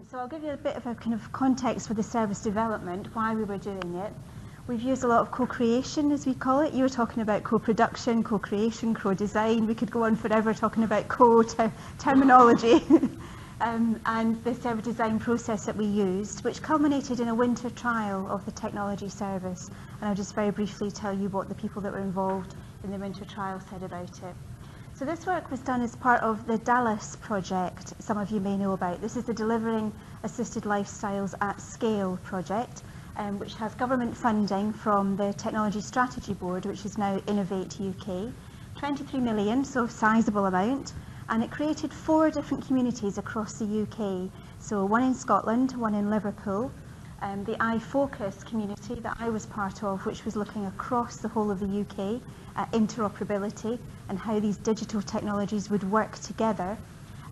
So I'll give you a bit of a kind of context for the service development, why we were doing it. We've used a lot of co-creation, as we call it. You were talking about co-production, co-creation, co-design. We could go on forever talking about terminology. And the service design process that we used, which culminated in a winter trial of the technology service. And I'll just very briefly tell you what the people that were involved in the winter trial said about it. So this work was done as part of the Dallas project, some of you may know about. This is the Delivering Assisted Lifestyles at Scale project, which has government funding from the Technology Strategy Board, which is now Innovate UK. 23 million, so sizable amount. And it created 4 different communities across the UK. So one in Scotland, one in Liverpool, the iFocus community that I was part of, which was looking across the whole of the UK at interoperability and how these digital technologies would work together,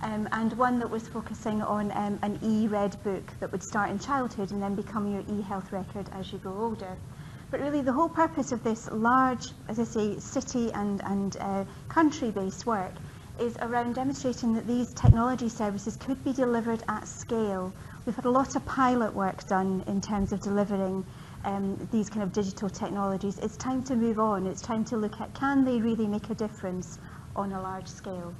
and one that was focusing on an e-read book that would start in childhood and then become your e-health record as you grow older. But really the whole purpose of this large, as I say, city and country-based work is around demonstrating that these technology services could be delivered at scale. We've had a lot of pilot work done in terms of delivering these kind of digital technologies. It's time to move on. It's time to look at, can they really make a difference on a large scale?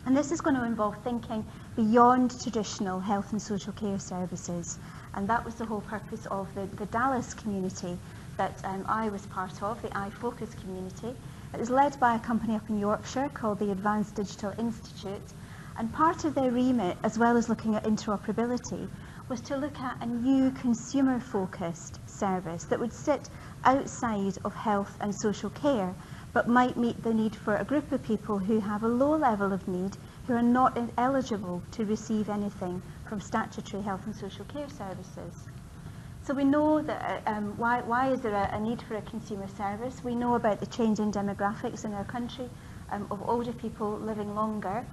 And this is going to involve thinking beyond traditional health and social care services. And that was the whole purpose of the Dallas community that I was part of, the iFocus community. It was led by a company up in Yorkshire called the Advanced Digital Institute. And part of their remit, as well as looking at interoperability, was to look at a new consumer-focused service that would sit outside of health and social care, but might meet the need for a group of people who have a low level of need, who are not eligible to receive anything from statutory health and social care services. So we know that, why is there a need for a consumer service? We know about the change in demographics in our country, of older people living longer.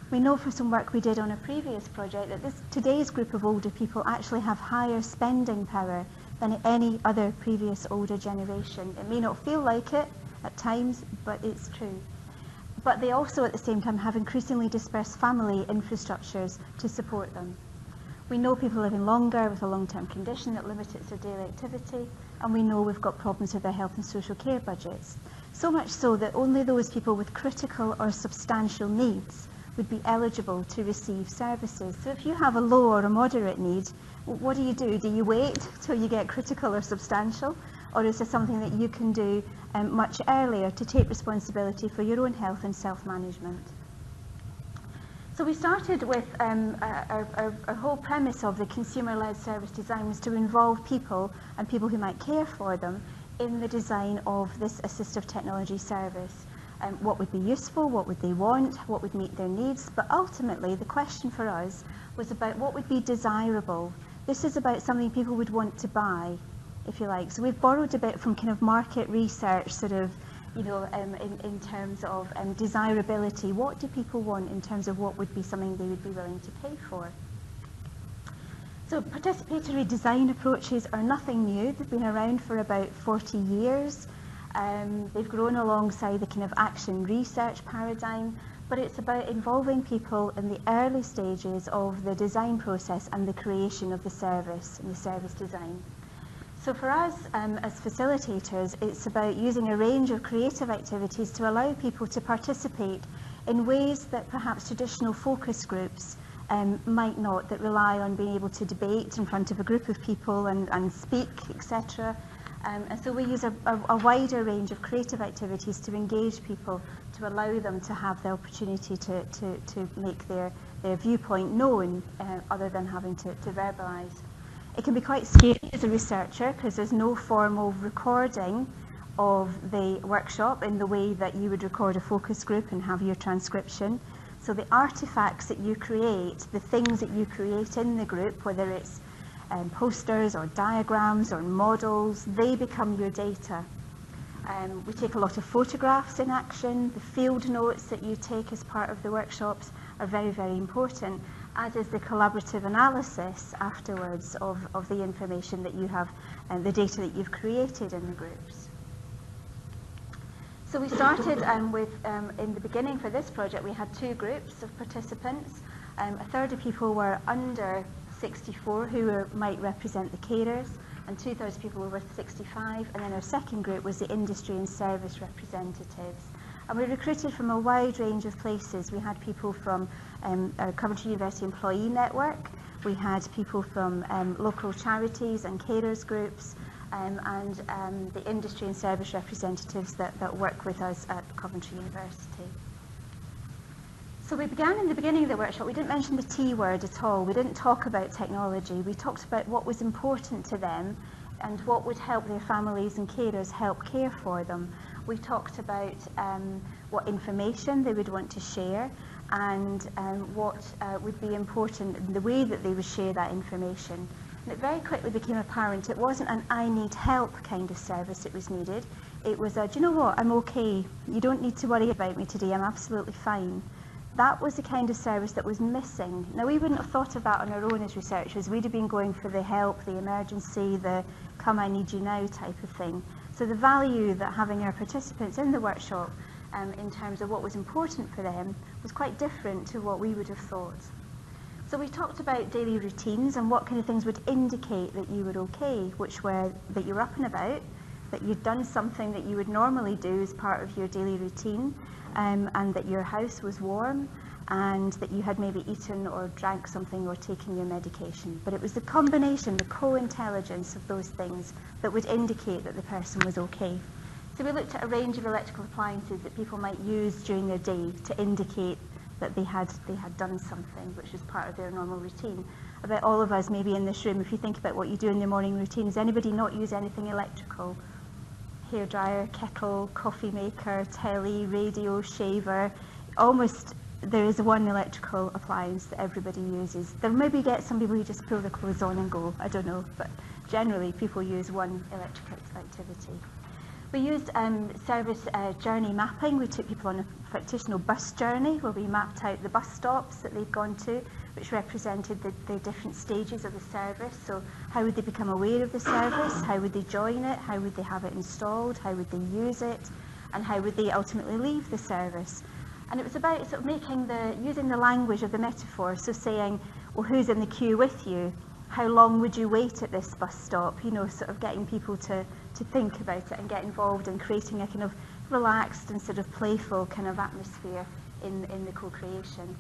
We know from some work we did on a previous project that today's group of older people actually have higher spending power than any other previous older generation. It may not feel like it at times, but it's true. But they also at the same time have increasingly dispersed family infrastructures to support them. We know people living longer with a long-term condition that limits their daily activity, and we know we've got problems with their health and social care budgets. So much so that only those people with critical or substantial needs would be eligible to receive services. So if you have a low or a moderate need, what do? Do you wait till you get critical or substantial? Or is there something that you can do much earlier to take responsibility for your own health and self-management? So we started with our whole premise of the consumer-led service design was to involve people and people who might care for them in the design of this assistive technology service. What would be useful, what would they want, what would meet their needs, but ultimately the question for us was about what would be desirable. This is about something people would want to buy, if you like. So we've borrowed a bit from kind of market research, sort of, you know, in terms of desirability. What do people want in terms of what would be something they would be willing to pay for? So participatory design approaches are nothing new. They've been around for about 40 years. They've grown alongside the kind of action research paradigm, but it's about involving people in the early stages of the design process and the creation of the service and the service design. So for us as facilitators, it's about using a range of creative activities to allow people to participate in ways that perhaps traditional focus groups might not, that rely on being able to debate in front of a group of people and speak, etc. And so we use a wider range of creative activities to engage people, to allow them to have the opportunity to make their viewpoint known, other than having to verbalise. It can be quite scary as a researcher because there's no formal recording of the workshop in the way that you would record a focus group and have your transcription. So the artifacts that you create, the things that you create in the group, whether it's posters or diagrams or models, they become your data. We take a lot of photographs in action. The field notes that you take as part of the workshops are very, very important, as is the collaborative analysis afterwards of the information that you have and the data that you've created in the groups. So we started with, in the beginning for this project, we had 2 groups of participants. A third of people were under 64 might represent the carers, and 2/3 people over 65, and then our second group was the industry and service representatives. And we recruited from a wide range of places. We had people from our Coventry University Employee Network, we had people from local charities and carers groups, and the industry and service representatives that work with us at Coventry University. So we began in the beginning of the workshop, we didn't mention the T word at all. We didn't talk about technology. We talked about what was important to them and what would help their families and carers help care for them. We talked about what information they would want to share and what would be important in the way that they would share that information. And it very quickly became apparent it wasn't an I need help kind of service that was needed. It was a, do you know what, I'm okay. You don't need to worry about me today, I'm absolutely fine. That was the kind of service that was missing. Now, we wouldn't have thought of that on our own as researchers. We'd have been going for the help, the emergency, the come I need you now type of thing. So the value that having our participants in the workshop in terms of what was important for them was quite different to what we would have thought. So we talked about daily routines and what kind of things would indicate that you were okay, which were that you were up and about, that you'd done something that you would normally do as part of your daily routine, and that your house was warm, and that you had maybe eaten or drank something or taken your medication. But it was the combination, the co-intelligence of those things that would indicate that the person was okay. So we looked at a range of electrical appliances that people might use during their day to indicate that they had done something which was part of their normal routine. About all of us maybe in this room, if you think about what you do in your morning routine, does anybody not use anything electrical? Hairdryer, kettle, coffee maker, telly, radio, shaver. Almost there is one electrical appliance that everybody uses. There maybe get some people who just pull their clothes on and go, I don't know, but generally people use one electrical activity. We used service journey mapping. We took people on a fictional bus journey where we mapped out the bus stops that they'd gone to, which represented the different stages of the service. So how would they become aware of the service? How would they join it? How would they have it installed? How would they use it? And how would they ultimately leave the service? And it was about sort of using the language of the metaphor. So saying, well, who's in the queue with you? How long would you wait at this bus stop? You know, sort of getting people to think about it and get involved in creating a kind of relaxed and sort of playful kind of atmosphere in the co-creation.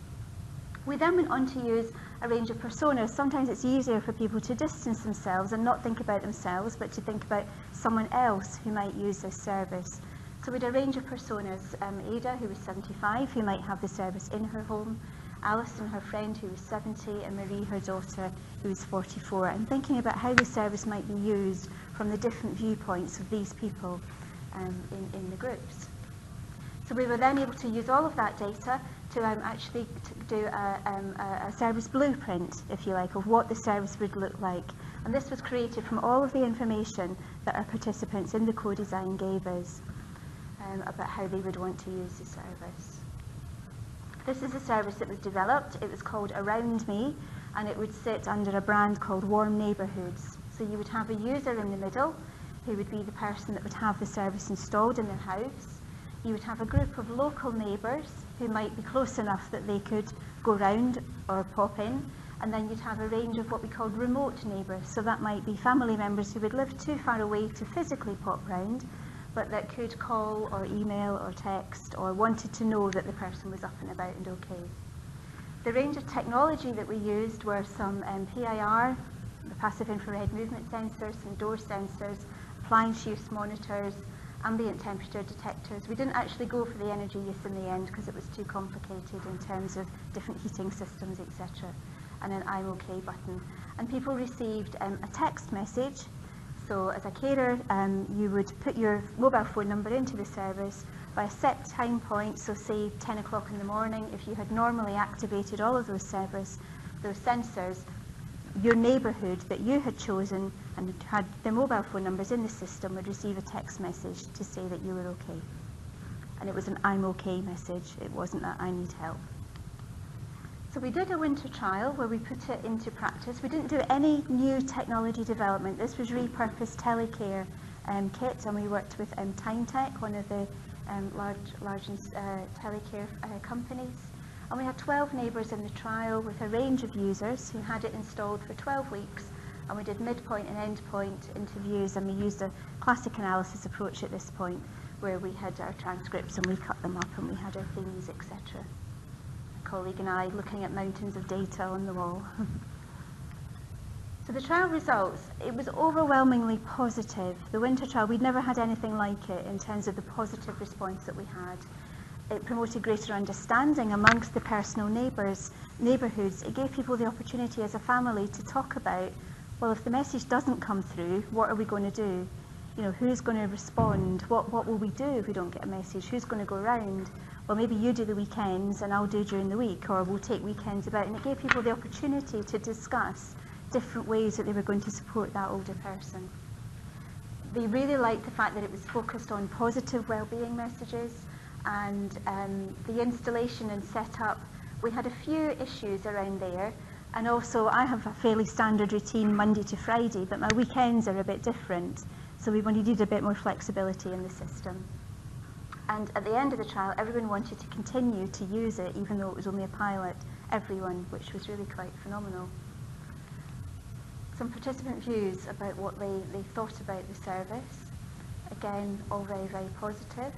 We then went on to use a range of personas. Sometimes it's easier for people to distance themselves and not think about themselves, but to think about someone else who might use this service. So we had a range of personas. Ada, who was 75, who might have the service in her home. Alison, her friend, who was 70, and Marie, her daughter, who was 44, and thinking about how the service might be used from the different viewpoints of these people in the groups. So we were then able to use all of that data to actually do a service blueprint, if you like, of what the service would look like. And this was created from all of the information that our participants in the co-design gave us about how they would want to use the service. This is a service that was developed. It was called Around Me, and it would sit under a brand called Warm Neighbourhoods. So you would have a user in the middle, who would be the person that would have the service installed in their house. You would have a group of local neighbours who might be close enough that they could go round or pop in. And then you'd have a range of what we called remote neighbours. So that might be family members who would live too far away to physically pop round, but that could call or email or text or wanted to know that the person was up and about and okay. The range of technology that we used were some PIR, the passive infrared movement sensors, some door sensors, appliance use monitors, ambient temperature detectors. We didn't actually go for the energy use in the end because it was too complicated in terms of different heating systems, etc. And an I'm okay button. And people received a text message. So as a carer, you would put your mobile phone number into the service by a set time point, so say 10 o'clock in the morning. If you had normally activated all of those sensors, your neighbourhood that you had chosen and had their mobile phone numbers in the system would receive a text message to say that you were okay. And it was an I'm okay message. It wasn't a I need help. So we did a winter trial where we put it into practice. We didn't do any new technology development. This was repurposed telecare kit, and we worked with TimeTech, one of the large telecare companies. And we had 12 neighbours in the trial with a range of users who had it installed for 12 weeks. And we did midpoint and endpoint interviews, and we used a classic analysis approach at this point, where we had our transcripts and we cut them up and we had our themes, etc. A colleague and I looking at mountains of data on the wall. So the trial results, it was overwhelmingly positive. The winter trial, we'd never had anything like it in terms of the positive response that we had. It promoted greater understanding amongst the personal neighbourhoods. It gave people the opportunity as a family to talk about, well, if the message doesn't come through, what are we going to do? You know, who's going to respond? What will we do if we don't get a message? Who's going to go around? Well, maybe you do the weekends and I'll do during the week, or we'll take weekends about. And it gave people the opportunity to discuss different ways that they were going to support that older person. They really liked the fact that it was focused on positive well-being messages, and the installation and setup. We had a few issues around there. And also, I have a fairly standard routine Monday to Friday, but my weekends are a bit different. So we needed a bit more flexibility in the system. And at the end of the trial, everyone wanted to continue to use it, even though it was only a pilot, everyone, which was really quite phenomenal. Some participant views about what they thought about the service. Again, all very, very positive.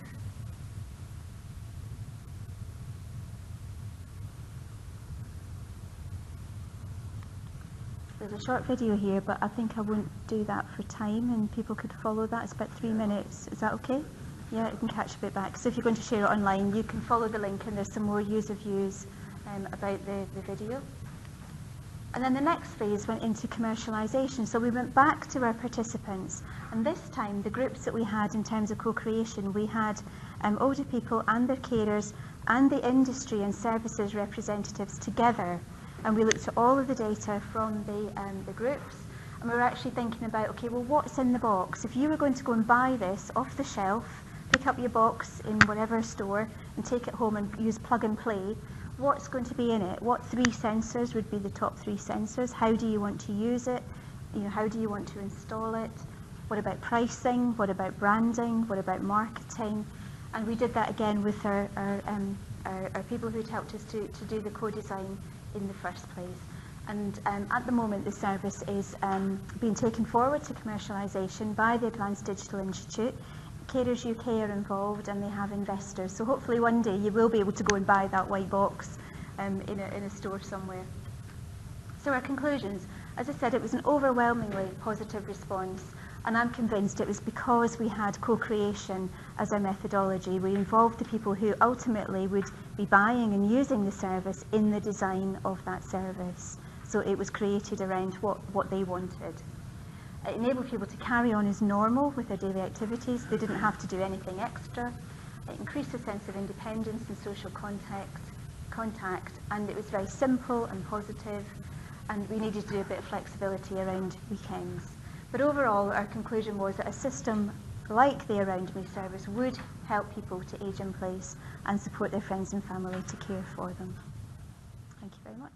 There's a short video here, but I think I won't do that for time, and people could follow that. It's about 3 minutes. Is that okay? Yeah, you can catch a bit back. So if you're going to share it online, you can follow the link, and there's some more user views about the video. And then the next phase went into commercialisation. So we went back to our participants, and this time the groups that we had in terms of co-creation, we had older people and their carers and the industry and services representatives together. And we looked at all of the data from the groups, and we were actually thinking about, okay, well, what's in the box? If you were going to go and buy this off the shelf, pick up your box in whatever store and take it home and use plug and play, what's going to be in it? What 3 sensors would be the top 3 sensors? How do you want to use it? You know, how do you want to install it? What about pricing? What about branding? What about marketing? And we did that again with our people who'd helped us to do the co-design in the first place. And at the moment, the service is being taken forward to commercialisation by the Advanced Digital Institute. Carers UK are involved, and they have investors. So hopefully one day you will be able to go and buy that white box in a store somewhere. So our conclusions, as I said, it was an overwhelmingly positive response, and I'm convinced it was because we had co-creation as our methodology. We involved the people who ultimately would be buying and using the service in the design of that service. So it was created around what they wanted. It enabled people to carry on as normal with their daily activities. They didn't have to do anything extra. It increased a sense of independence and social contact, and it was very simple and positive, and we needed to do a bit of flexibility around weekends. But overall, our conclusion was that a system like the Around Me service would help people to age in place and support their friends and family to care for them. Thank you very much.